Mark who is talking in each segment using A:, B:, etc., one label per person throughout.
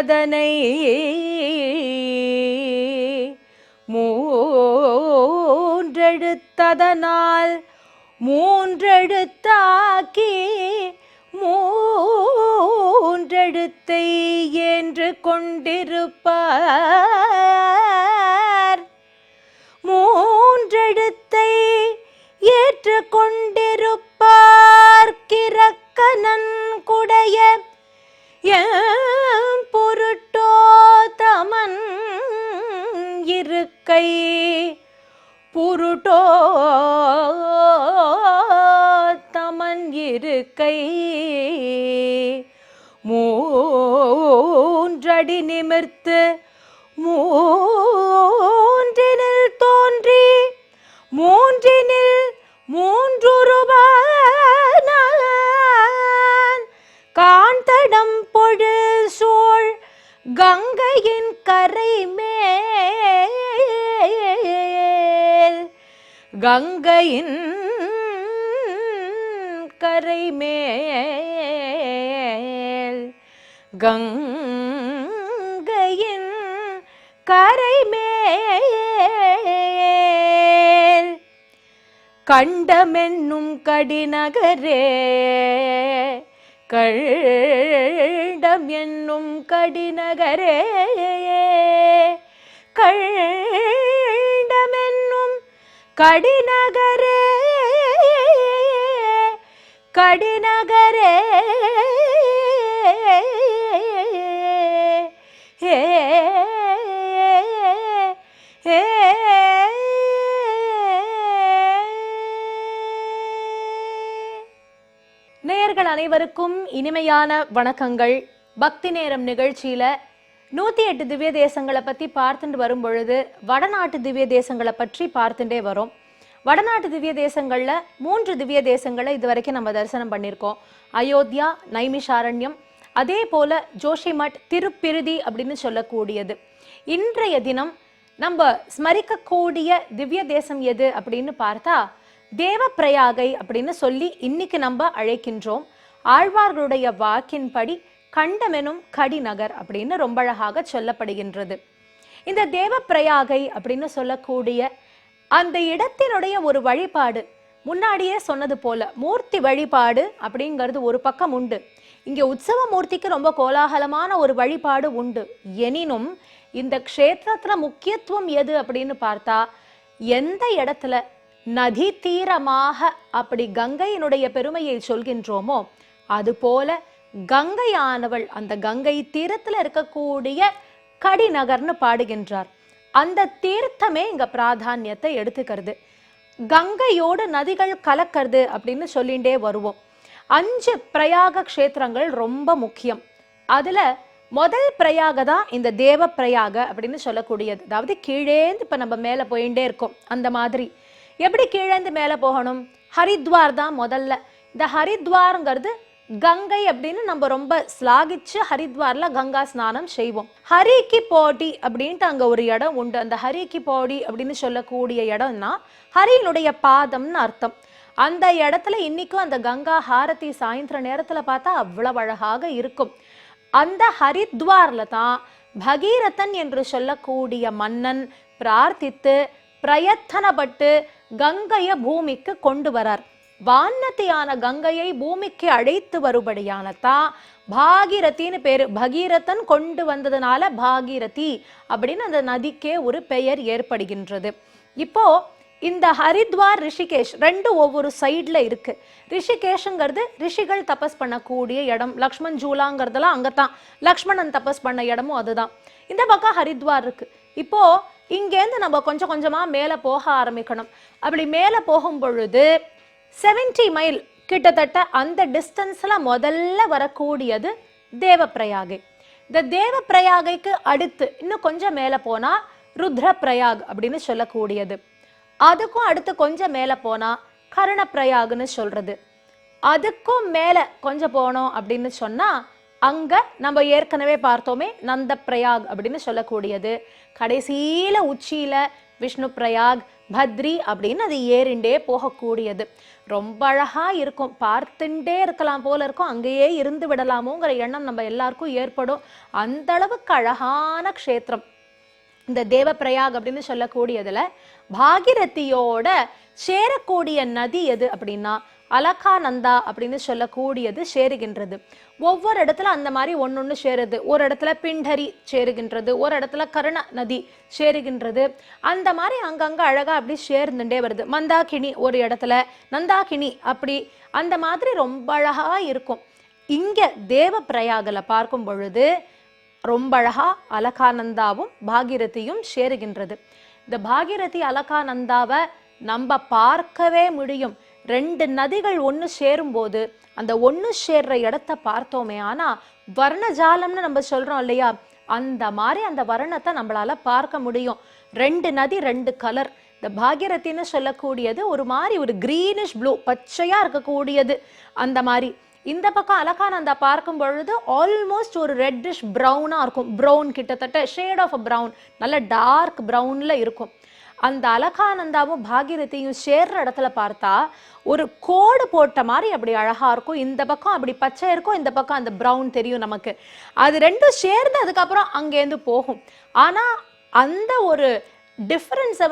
A: அதனை மூன்றெழுத்ததனால் மூன்றெழுத்தாக்கி மூன்றெழுத்தை என்று கொண்டிருப்பார். மூன்றெழுத்தை ஏற்று கொண்டிருப்பார் கிரக்கனன் குடைய பொருட்டோ தமன் இருக்கை பொருட்டோ தமன் இருக்கை மூன்றடி நிமிர்த்து மூன்றினில் தோன்றி மூன்றினில் மூன்றுருவானான் காந்தடம் பொழில் சூழ் கங்கையின் கரை மேல் கங்கையின் கரை மேல் கங்கையின் கரை மேல் கண்டமென்னும் கடிநகரே கண்டம் என்னும் கடிநகரே கண்டமென்னும் கடிநகரே கடிநகரே நேயர்கள் அனைவருக்கும் இனிமையான வணக்கங்கள். பக்தி நேரம் நிகழ்ச்சியில 108 திவ்ய தேசங்களை பத்தி பார்த்துட்டு வரும் பொழுது வடநாட்டு திவ்ய தேசங்களை பற்றி பார்த்துட்டே வரோம். வடநாட்டு திவ்ய தேசங்கள்ல 3 திவ்ய தேசங்களை இதுவரைக்கும் நம்ம தரிசனம் பண்ணியிருக்கோம். அயோத்தியா, நைமிஷாரண்யம், அதே போல ஜோஷிமட், திருப்பிருதி அப்படின்னு சொல்லக்கூடியது. இன்றைய தினம் நம்ம ஸ்மரிக்கக்கூடிய திவ்ய தேசம் எது அப்படின்னு பார்த்தா தேவப்பிரயாகை அப்படின்னு சொல்லி இன்னைக்கு நம்ம அழைக்கின்றோம். ஆழ்வார்களுடைய வாக்கின்படி கண்டமெனும் கடிநகர் அப்படின்னு ரொம்ப அழகாக சொல்லப்படுகின்றது. இந்த தேவப்பிரயாகை அப்படின்னு சொல்லக்கூடிய அந்த இடத்தினுடைய ஒரு வழிபாடு, முன்னாடியே சொன்னது போல மூர்த்தி வழிபாடு அப்படிங்கிறது ஒரு பக்கம் உண்டு. இங்க உற்சவ மூர்த்திக்கு ரொம்ப கோலாகலமான ஒரு வழிபாடு உண்டு. எனினும் இந்த க்ஷேத்திரத்துல முக்கியத்துவம் எது அப்படின்னு பார்த்தா, எந்த இடத்துல நதி தீரமாக அப்படி கங்கையினுடைய பெருமையை சொல்கின்றோமோ அது போல கங்கையானவள் அந்த கங்கை தீரத்துல இருக்கக்கூடிய கடிநகர்னு பாடுகின்றார். அந்த தீர்த்தமே இங்க பிராதானியத்தை எடுத்துக்கிறது. கங்கையோடு நதிகள் கலக்கிறது அப்படின்னு சொல்லிண்டே வருவோம். 5 பிரயாக க்ஷேத்திரங்கள் ரொம்ப முக்கியம். அதுல முதல் பிரயாக தான் இந்த தேவ பிரயாக அப்படின்னு சொல்லக்கூடியது. அதாவது கீழேந்து இப்ப நம்ம மேல போயிட்டே இருக்கோம். அந்த மாதிரி எப்படி கீழேந்து மேல போகணும்? ஹரித்வார் தான் முதல்ல. இந்த ஹரித்வார்ங்கிறது கங்கை அப்படின்னு நம்ம ரொம்ப ஸ்லாகிச்சு ஹரித்வார்ல கங்கா ஸ்நானம் செய்வோம். ஹரிக்கு போடி அப்படின்ட்டு அங்க ஒரு இடம் உண்டு. அந்த ஹரிக்கு போடி அப்படின்னு சொல்லக்கூடிய இடம்னா ஹரியினுடைய பாதம்னு அர்த்தம். அந்த இடத்துல இன்னைக்கும் அந்த கங்கா ஹாரதி சாயந்தர நேரத்துல பார்த்தா அவ்வளவு அழகாக இருக்கும். அந்த ஹரித்வார்ல தான் பகீரதன் என்று சொல்லக்கூடிய மன்னன் பிரார்த்தித்து பிரயத்தனப்பட்டு கங்கையை பூமிக்கு கொண்டு வரார். வானதியான கங்கையை பூமிக்கு அழைத்து வரும்படியானதான் பாகீரதின்னு பேரு. பகீரதன் கொண்டு வந்ததுனால பாகீரதி அப்படின்னு அந்த நதிக்கே ஒரு பெயர் ஏற்படுகின்றது. இப்போ இந்த ஹரித்வார், ரிஷிகேஷ் ரெண்டும் ஒவ்வொரு சைட்ல இருக்கு. ரிஷிகேஷுங்கிறது ரிஷிகள் தபஸ் பண்ணக்கூடிய இடம். லக்ஷ்மண் ஜூலாங்கிறதெல்லாம் அங்கதான். லக்ஷ்மணன் தபஸ் பண்ண இடமும் அதுதான். இந்த பக்கம் ஹரித்வார் இருக்கு. இப்போ இங்கேருந்து நம்ம கொஞ்சம் கொஞ்சமா மேல போக ஆரம்பிக்கணும். அப்படி மேல போகும் பொழுது 70 மைல் கிட்டத்தட்ட அந்த டிஸ்டன்ஸ்ல முதல்ல வரக்கூடியது தேவப்பிரயாகை. இந்த தேவப்பிரயாகைக்கு அடுத்து இன்னும் கொஞ்சம் மேல போனா ருத்ரப்பிரயாக் அப்படின்னு சொல்லக்கூடியது. அதுக்கும் அடுத்து கொஞ்சம் மேல போனா கர்ணப்பிரயாக்னு சொல்றது. அதுக்கும் மேல கொஞ்சம் போனோம் அப்படின்னு சொன்னா அங்க நம்ம ஏற்கனவே பார்த்தோமே நந்த பிரயாக் அப்படின்னு சொல்லக்கூடியது. கடைசியில உச்சியில விஷ்ணு பிரயாக், பத்ரி அப்படின்னு அது ஏறிண்டே போகக்கூடியது. ரொம்ப அழகா இருக்கும், பார்த்துட்டே இருக்கலாம் போல இருக்கும், அங்கேயே இருந்து விடலாமோங்கிற எண்ணம் நம்ம எல்லாருக்கும் ஏற்படும். அந்த அளவுக்கு அழகான க்ஷேத்திரம் இந்த தேவப்பிரயாக் அப்படின்னு சொல்லக்கூடியதுல. பாகிரதியோட சேரக்கூடிய நதி எது அப்படின்னா அலகாநந்தா அப்படின்னு சொல்லக்கூடியது சேருகின்றது. ஒவ்வொரு இடத்துல அந்த மாதிரி ஒன்னொன்னு சேருது. ஒரு இடத்துல பிண்டரி சேருகின்றது, ஒரு இடத்துல கருண நதி சேருகின்றது. அந்த மாதிரி அங்கங்க அழகா அப்படி சேர்ந்துட்டே வருது. மந்தாகினி ஒரு இடத்துல, நந்தாகினி அப்படி அந்த மாதிரி ரொம்ப அழகா இருக்கும். இங்க தேவப்பிரயாகல பார்க்கும் பொழுது ரொம்ப அழகா அலகானந்தாவும் பாகிரதியும் சேருகின்றது. இந்த பாகிரதி அலகானந்தாவை நம்ம பார்க்கவே முடியும். ரெண்டு நதிகள் ஒன்று சேரும்போது அந்த ஒன்று சேர்ற இடத்த பார்த்தோமே ஆனா வர்ணஜாலம்னு நம்ம சொல்றோம் இல்லையா, அந்த மாதிரி அந்த வர்ணத்தை நம்மளால பார்க்க முடியும். ரெண்டு நதி ரெண்டு கலர். இந்த பாகிரதின்னு சொல்லக்கூடியது ஒரு மாதிரி ஒரு கிரீனிஷ் ப்ளூ, பச்சையா இருக்கக்கூடியது. அந்த மாதிரி இந்த பக்கம் அலகானந்தா பார்க்கும் பொழுது ஆல்மோஸ்ட் ஒரு ரெட்டிஷ் ப்ரௌனா இருக்கும். ப்ரௌன், கிட்டத்தட்ட ஷேட் ஆஃப் அ ப்ரௌன், நல்ல டார்க் ப்ரௌன்ல இருக்கும். அந்த அலகானந்தாவும் பாகிரதியும் சேர்ற இடத்துல பார்த்தா ஒரு கோடு போட்ட மாதிரி அப்படி அழகா இருக்கும். இந்த பக்கம் அப்படி பச்சை இருக்கும், இந்த பக்கம் அந்த ப்ரௌன் தெரியும் நமக்கு. அது ரெண்டும் சேர்ந்து அதுக்கப்புறம் அங்கேருந்து போகும். ஆனா அந்த ஒரு டிஃபரன்ஸை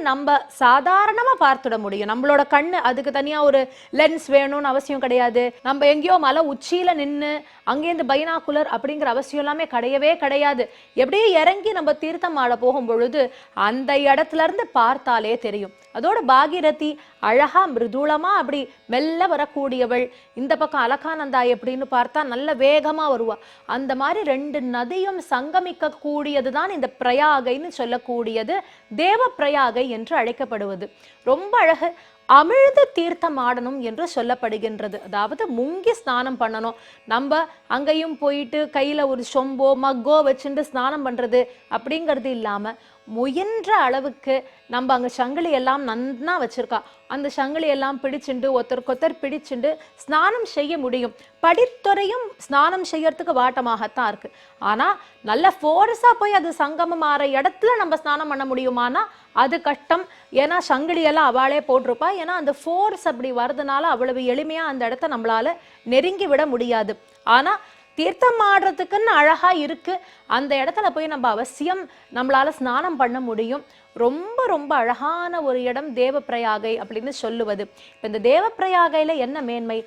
A: நம்ம சாதாரணமாக பார்த்துட முடியும். நம்மளோட கண்ணு அதுக்கு தனியாக ஒரு லென்ஸ் வேணும்னு அவசியம் கிடையாது. நம்ம எங்கேயோ மலை உச்சியில் நின்று அங்கேருந்து பைனாகுலர் அப்படிங்கிற அவசியம் எல்லாமே கிடையவே கிடையாது. எப்படியே இறங்கி நம்ம தீர்த்தம் ஆட போகும் பொழுது அந்த இடத்துல இருந்து பார்த்தாலே தெரியும். அதோட பாகிரதி அழகா மிருதுளமா அப்படி மெல்ல வரக்கூடியவள். இந்த பக்கம் அலகானந்தா எப்படின்னு பார்த்தா நல்ல வேகமா வருவா. அந்த மாதிரி ரெண்டு நதியும் சங்கமிக்க கூடியதுதான் இந்த பிரயாகைன்னு சொல்லக்கூடியது, தேவ பிரயாகை என்று அழைக்கப்படுவது. ரொம்ப அழகு. அமிழ்த தீர்த்தம் ஆடணும் என்று சொல்லப்படுகின்றது. அதாவது முங்கி ஸ்நானம் பண்ணணும். நம்ம அங்கேயும் போயிட்டு கையில ஒரு சொம்போ மக்கோ வச்சுட்டு ஸ்நானம் பண்றது அப்படிங்கிறது இல்லாம முயன்ற அளவுக்கு நம்ம அங்க சங்கிலி எல்லாம் நன்னா வச்சிருக்கா, அந்த சங்கிலி எல்லாம் பிடிச்சுண்டு ஒருத்தருக்கொத்தர் பிடிச்சுண்டு ஸ்நானம் செய்ய முடியும். படித்துறையும் ஸ்நானம் செய்யறதுக்கு வாட்டமாகத்தான் இருக்கு. ஆனா நல்ல ஃபோர்ஸா போய் அது சங்கமம் ஆற இடத்துல நம்ம ஸ்நானம் பண்ண முடியுமானா அது கஷ்டம். ஏன்னா சங்கிலி எல்லாம் அவளே போட்டிருப்பா. ஏன்னா அந்த ஃபோர்ஸ் அப்படி வர்றதுனால அவ்வளவு எளிமையா அந்த இடத்த நம்மளால நெருங்கி விட முடியாது. ஆனா தீர்த்தம் ஆடுறதுக்குன்னு அழகா இருக்கு, அந்த இடத்துல போய் நம்ம அவசியம் நம்மளால ஸ்நானம் பண்ண முடியும். ரொம்ப ரொம்ப அழகான ஒரு இடம் தேவப்பிரயாகை அப்படின்னு சொல்லுவது. இப்ப இந்த தேவப்பிரயாகையில என்ன மேன்மை?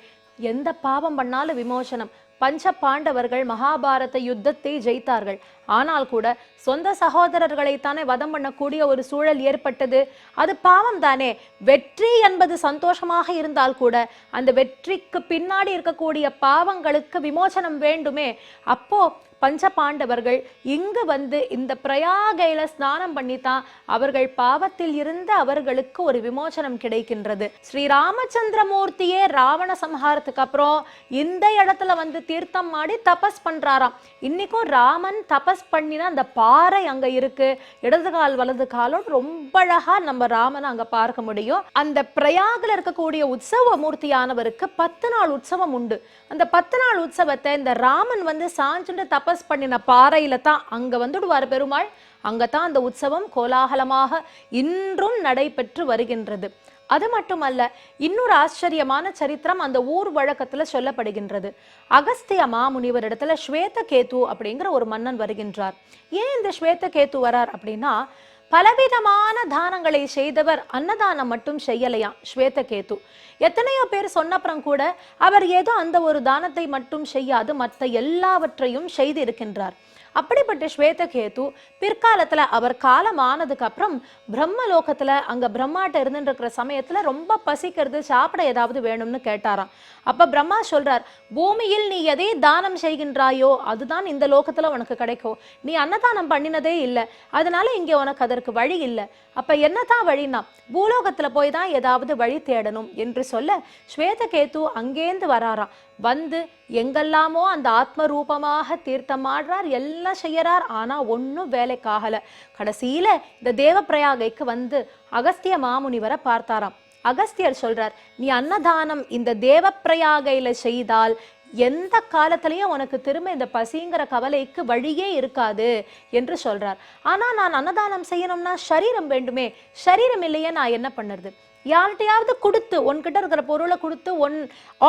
A: எந்த பாவம் பண்ணாலும் விமோசனம். பஞ்ச பாண்டவர்கள் மகாபாரத யுத்தத்தை ஜெயித்தார்கள். ஆனால் கூட சொந்த சகோதரர்களைத்தானே வதம் பண்ணக்கூடிய ஒரு சூழல் ஏற்பட்டது. அது பாவம் தானே. வெற்றி என்பது சந்தோஷமாக இருந்தால் கூட அந்த வெற்றிக்கு பின்னாடி இருக்கக்கூடிய பாவங்களுக்கு விமோசனம் வேண்டுமே. அப்போ பஞ்ச பாண்டவர்கள் இங்கு இந்த பிரயாகையில ஸ்நானம் பண்ணித்தான் அவர்கள் பாவத்தில் இருந்து அவர்களுக்கு ஒரு விமோசனம் கிடைக்கின்றது. ஸ்ரீ ராமச்சந்திரமூர்த்தியே ராவண சம்ஹாரத்துக்கு அப்புறம் இந்த இடத்துல தீர்த்தம் ஆடி தபஸ் பண்றாராம். இன்னைக்கும் ராமன் தபஸ் பண்ணினா அந்த பாறை அங்க இருக்கு. இடது கால் வலது காலோடு ரொம்ப அழகா நம்ம ராமனை அங்க பார்க்க முடியும். அந்த பிரயாகில் இருக்கக்கூடிய உற்சவ மூர்த்தியானவருக்கு 10 நாள் உற்சவம் உண்டு. அந்த 10 நாள் உற்சவத்தை இந்த ராமன் சாஞ்சுட்டு தபஸ் பண்ணின பாறையில தான் அங்க வந்துடுவார் பெருமாள். அங்கதான் அந்த உற்சவம் கோலாகலமாக இன்றும் நடைபெற்று வருகின்றது. அது மட்டுமல்ல, இன்னொரு ஆச்சரியமான சரித்திரம் அந்த ஊர் வழக்கத்துல சொல்லப்படுகின்றது. அகஸ்திய மாமுனிவர் இடத்துல ஸ்வேதகேது அப்படிங்கிற ஒரு மன்னன் வருகின்றார். ஏன் இந்த ஸ்வேதகேது வரார் அப்படின்னா, பலவிதமான தானங்களை செய்தவர் அன்னதானம் மட்டும் செய்யலையாம் ஸ்வேதகேது. எத்தனையோ பேர் சொன்னப்புறம் கூட அவர் ஏதோ அந்த ஒரு தானத்தை மட்டும் செய்யாது மற்ற எல்லாவற்றையும் செய்து இருக்கின்றார். அப்படிப்பட்ட ஸ்வேதகேது பிற்காலத்துல அவர் காலம் ஆனதுக்கு அப்புறம் பிரம்மலோகத்துல அங்க பிரம்மாட்ட இருந்துட்டு இருக்கிற சமயத்துல ரொம்ப பசிக்கிறது, சாப்பிட ஏதாவது வேணும்னு கேட்டாராம். அப்ப பிரம்மா சொல்றார், பூமியில் நீ எதை தானம் செய்கின்றாயோ அதுதான் இந்த லோகத்துல உனக்கு கிடைக்கும். நீ அன்னதானம் பண்ணினதே இல்லை, அதனால இங்க உனக்கு அதற்கு வழி இல்லை. அப்ப என்னதான் வழினா பூலோகத்துல போய் தான் ஏதாவது வழி தேடணும் என்று சொல்ல ஸ்வேதகேது அங்கேந்து வராராம். எங்கெல்லாமோ அந்த ஆத்ம ரூபமாக தீர்த்தம் ஆடுறார், எல்லாம் செய்யறார். ஆனா ஒன்னும் வேலைக்காகல. கடைசியில இந்த தேவப்பிரயாகைக்கு அகஸ்திய மாமுனிவரை பார்த்தாராம். அகஸ்தியர் சொல்றார், நீ அன்னதானம் இந்த தேவப்பிரயாகையில செய்தால் எந்த காலத்திலையும் உனக்கு திரும்ப இந்த பசிங்கிற கவலைக்கு வழியே இருக்காது என்று சொல்றார். ஆனா நான் அன்னதானம் செய்யணும்னா சரீரம் வேண்டுமே, சரீரம் இல்லையே, நான் என்ன பண்ணுறது? யார்கிட்டையாவது கொடுத்து, உன்கிட்ட இருக்கிற பொருளை கொடுத்து,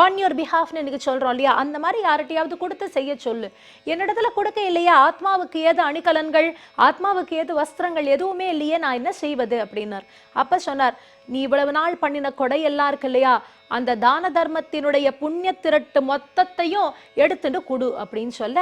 A: ஆன் யுவர் பிஹாஃப்னு இன்னைக்கு சொல்றோம் இல்லையா, அந்த மாதிரி யார்கிட்டையாவது கொடுத்து செய்ய சொல்லு. என்னிடத்துல கொடுக்க இல்லையா, ஆத்மாவுக்கு ஏது அணிகலன்கள், ஆத்மாவுக்கு ஏது வஸ்திரங்கள், எதுவுமே இல்லையே, நான் என்ன செய்வது அப்படின்னார். அப்ப சொன்னார், நீ இவ்வளவு நாள் பண்ணின கொடையெல்லாம் இருக்கு இல்லையா, அந்த தான தர்மத்தினுடைய புண்ணிய திரட்டு மொத்தத்தையும் எடுத்துட்டு குடு அப்படின்னு சொல்ல,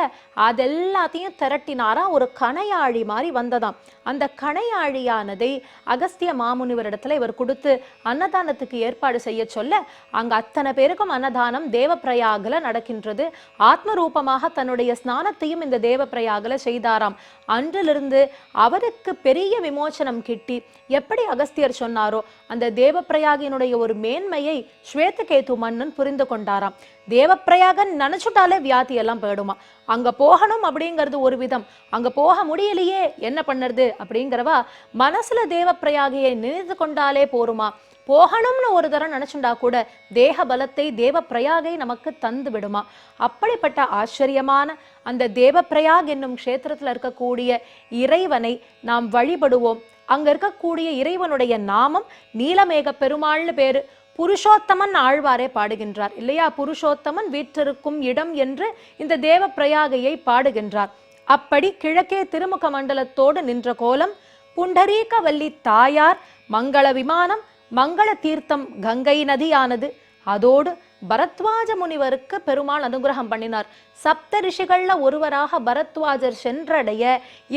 A: அதெல்லாத்தையும் திரட்டினாரா. ஒரு கணையாழி மாதிரி வந்ததாம். அந்த கணையாழியானதை அகஸ்திய மாமுனிவரிடத்துல இவர் கொடுத்து அன்னதானத்துக்கு ஏற்பாடு செய்ய சொல்ல, அங்க அத்தனை பேருக்கும் அன்னதானம் தேவப்பிரயாகல நடக்கின்றது. ஆத்ம ரூபமாக தன்னுடைய ஸ்நானத்தையும் இந்த தேவப்பிரயாகல செய்தாராம். அன்றிலிருந்து அவருக்கு பெரிய விமோசனம் கிட்டி, எப்படி அகஸ்தியர் சொன்னாரோ அந்த தேவப்பிரயாகினுடைய ஒரு மேன்மையை ஸ்வேதகேது மன்னன் புரிந்து கொண்டாராம். தேவப்பிரயாகன் நினைச்சுட்டாலே வியாதி எல்லாம் போயிடுமா. அங்க போகணும் அப்படிங்கிறது ஒரு விதம், அங்க போக முடியலையே என்ன பண்ணுறது அப்படிங்கிறவா மனசுல தேவப்பிரயாகையை நினைத்து கொண்டாலே போருமா. போகணும்னு ஒரு தரம் நினைச்சுண்டா கூட தேக பலத்தை தேவப்பிரயாகை நமக்கு தந்து விடுமா. அப்படிப்பட்ட ஆச்சரியமான அந்த தேவப்பிரயாக் என்னும் க்ஷேத்திரத்துல இருக்கக்கூடிய இறைவனை நாம் வழிபடுவோம். அங்க இருக்கக்கூடிய இறைவனுடைய நாமம் நீலமேக பெருமாள்னு பேரு. புருஷோத்தமன் ஆழ்வாரே பாடுகின்றார் இல்லையா, புருஷோத்தமன் வீற்றிருக்கும் இடம் என்று இந்த தேவப்பிரயாகையை பாடுகின்றார். அப்படி கிழக்கே திருமுக மண்டலத்தோடு நின்ற கோலம் புண்டரீக வள்ளி தாயார், மங்கள விமானம், மங்கள தீர்த்தம் கங்கை நதியானது. அதோடு பரத்வாஜ முனிவருக்கு பெருமாள் அனுகிரகம் பண்ணினார். சப்த ரிஷிகள்ல ஒருவராக பரத்வாஜர் சென்றடைய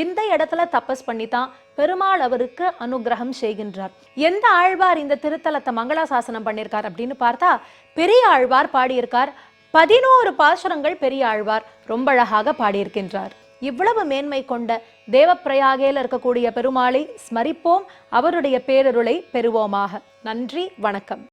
A: இந்த இடத்துல தபஸ் பண்ணித்தான் பெருமாள் அவருக்கு அனுகிரகம் செய்கின்றார். எந்த ஆழ்வார் இந்த திருத்தலத்தை மங்களாசாசனம் பண்ணியிருக்கார் அப்படின்னு பார்த்தா பெரிய ஆழ்வார் பாடியிருக்கார். 11 பாசுரங்கள் பெரிய ஆழ்வார் ரொம்ப அழகாக பாடியிருக்கின்றார். இவ்வளவு மேன்மை கொண்ட தேவப்பிரயாகையில் இருக்கக்கூடிய பெருமாளை ஸ்மரிப்போம், அவருடைய பேரருளை பெறுவோமாக. நன்றி, வணக்கம்.